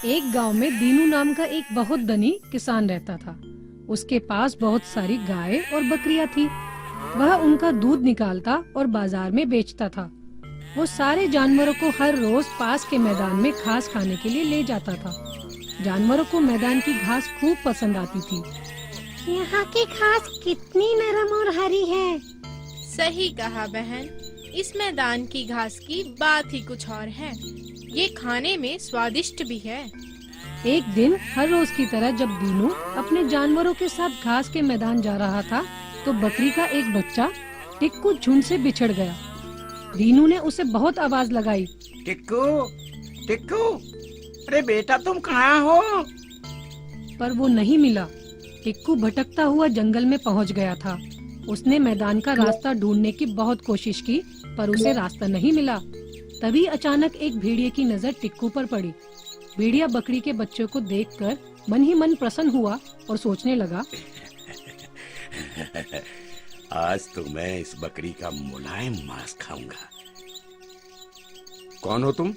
एक गांव में दीनू नाम का एक बहुत धनी किसान रहता था। उसके पास बहुत सारी गाय और बकरियां थी। वह उनका दूध निकालता और बाजार में बेचता था। वो सारे जानवरों को हर रोज पास के मैदान में घास खाने के लिए ले जाता था। जानवरों को मैदान की घास खूब पसंद आती थी। यहाँ की घास कितनी नरम और हरी है। सही कहा बहन, इस मैदान की घास की बात ही कुछ और है। ये खाने में स्वादिष्ट भी है। एक दिन हर रोज की तरह जब दीनू अपने जानवरों के साथ घास के मैदान जा रहा था तो बकरी का एक बच्चा टिक्कू झुंड से बिछड़ गया। दीनू ने उसे बहुत आवाज लगाई, टिक्कू, टिक्कू, अरे बेटा तुम कहाँ हो? पर वो नहीं मिला। टिक्कू भटकता हुआ जंगल में पहुंच गया था। उसने मैदान का रास्ता ढूंढने की बहुत कोशिश की पर उसे रास्ता नहीं मिला। तभी अचानक एक भेड़िए की नजर टिक्कू पर पड़ी। भेड़िया बकरी के बच्चे को देखकर मन ही मन प्रसन्न हुआ और सोचने लगा, आज तो मैं इस बकरी का मुलायम मांस खाऊंगा। कौन हो तुम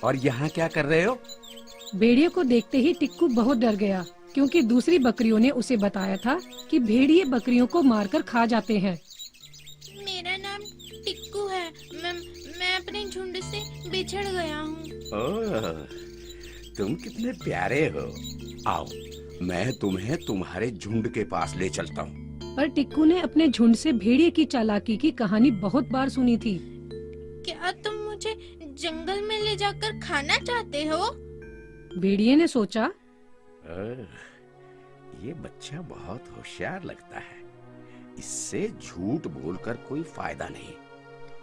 और यहाँ क्या कर रहे हो? भेड़िए को देखते ही टिक्कू बहुत डर गया क्योंकि दूसरी बकरियों ने उसे बताया था कि भेड़िए बकरियों को मारकर खा जाते हैं। मेरा नाम टिक्कू है। मैं अपने झुंड से बिछड़ गया हूँ। ओह, तुम कितने प्यारे हो। आओ, मैं तुम्हें तुम्हारे झुंड के पास ले चलता हूँ। पर टिक्कू ने अपने झुंड से भेड़िए की चालाकी की कहानी बहुत बार सुनी थी। क्या तुम मुझे जंगल में ले जाकर खाना चाहते हो? भेड़िए ने सोचा, ये बच्चा बहुत होशियार लगता है। इससे झूठ बोलकर कोई फायदा नहीं।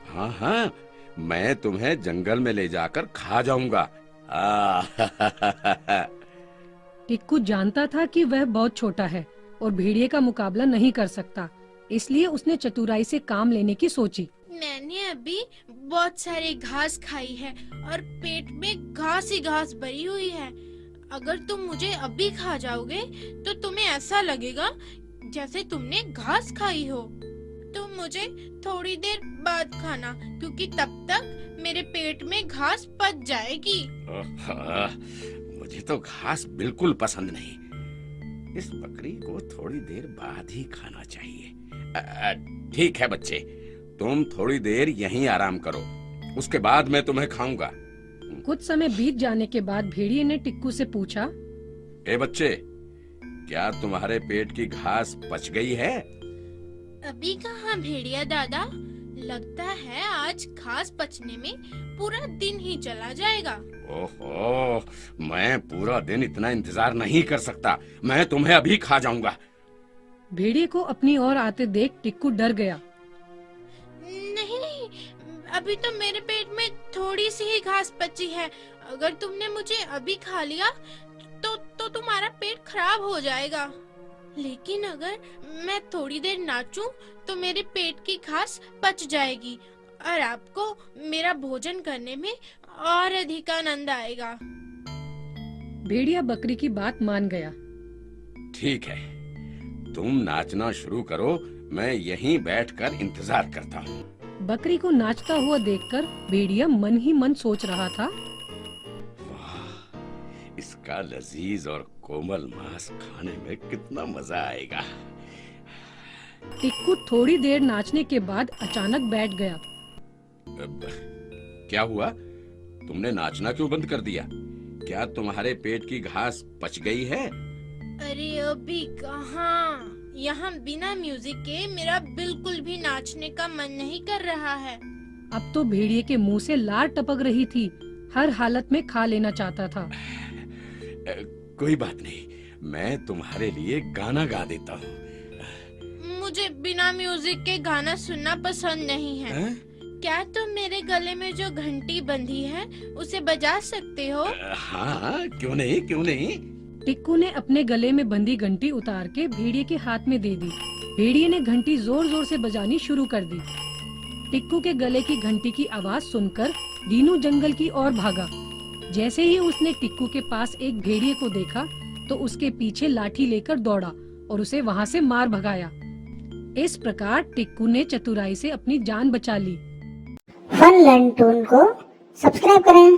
हाँ हाँ, मैं तुम्हें जंगल में ले जाकर खा जाऊंगा। टिक्कू जानता था कि वह बहुत छोटा है और भेड़िए का मुकाबला नहीं कर सकता, इसलिए उसने चतुराई से काम लेने की सोची। मैंने अभी बहुत सारी घास खाई है और पेट में घास ही घास भरी हुई है। अगर तुम मुझे अभी खा जाओगे तो तुम्हें ऐसा लगेगा जैसे तुमने घास खाई हो। तुम मुझे थोड़ी देर बाद खाना, क्योंकि तब तक मेरे पेट में घास पच जाएगी। मुझे तो घास बिल्कुल पसंद नहीं। इस बकरी को थोड़ी देर बाद ही खाना चाहिए। ठीक है बच्चे, तुम थोड़ी देर यहीं आराम करो, उसके बाद मैं तुम्हें खाऊंगा। कुछ समय बीत जाने के बाद भेड़िए ने टिक्कू से पूछा, ए बच्चे, क्या तुम्हारे पेट की घास पच गई है? अभी कहाँ भेड़िया दादा, लगता है आज घास पचने में पूरा दिन ही चला जाएगा। ओहो, मैं पूरा दिन इतना इंतजार नहीं कर सकता। मैं तुम्हें अभी खा जाऊंगा। भेड़िए को अपनी ओर आते देख टिक्कू डर गया। नहीं, अभी तो मेरे पेट में थोड़ी सी ही घास बची है। अगर तुमने मुझे अभी खा लिया तो तुम्हारा पेट खराब हो जाएगा। लेकिन अगर मैं थोड़ी देर नाचूं तो मेरे पेट की घास पच जाएगी और आपको मेरा भोजन करने में और अधिक आनंद आएगा। भेड़िया बकरी की बात मान गया। ठीक है, तुम नाचना शुरू करो, मैं यहीं बैठकर इंतजार करता हूँ। बकरी को नाचता हुआ देखकर भेड़िया मन ही मन सोच रहा था, वाह, इसका लजीज और कोमल मांस खाने में कितना मजा आएगा। टिक्कू थोड़ी देर नाचने के बाद अचानक बैठ गया। अब क्या हुआ? तुमने नाचना क्यों बंद कर दिया? क्या तुम्हारे पेट की घास पच गई है? अरे अभी कहाँ, यहाँ बिना म्यूजिक के मेरा बिल्कुल भी नाचने का मन नहीं कर रहा है। अब तो भेड़िए के मुंह से लार टपक रही थी। हर हालत में खा लेना चाहता था। कोई बात नहीं, मैं तुम्हारे लिए गाना गा देता हूँ। मुझे बिना म्यूजिक के गाना सुनना पसंद नहीं है। क्या तुम मेरे गले में जो घंटी बंधी है उसे बजा सकते हो? हाँ, क्यों नहीं, क्यों नहीं। टिक्कू ने अपने गले में बंधी घंटी उतार के भेड़िए के हाथ में दे दी। भेड़िए ने घंटी जोर जोर से बजानी शुरू कर दी। टिक्कू के गले की घंटी की आवाज सुनकर दीनू जंगल की ओर भागा। जैसे ही उसने टिक्कू के पास एक भेड़िए को देखा तो उसके पीछे लाठी लेकर दौड़ा और उसे वहाँ से मार भगाया। इस प्रकार टिक्कू ने चतुराई से अपनी जान बचा ली। फन लर्न टून को सब्सक्राइब करें।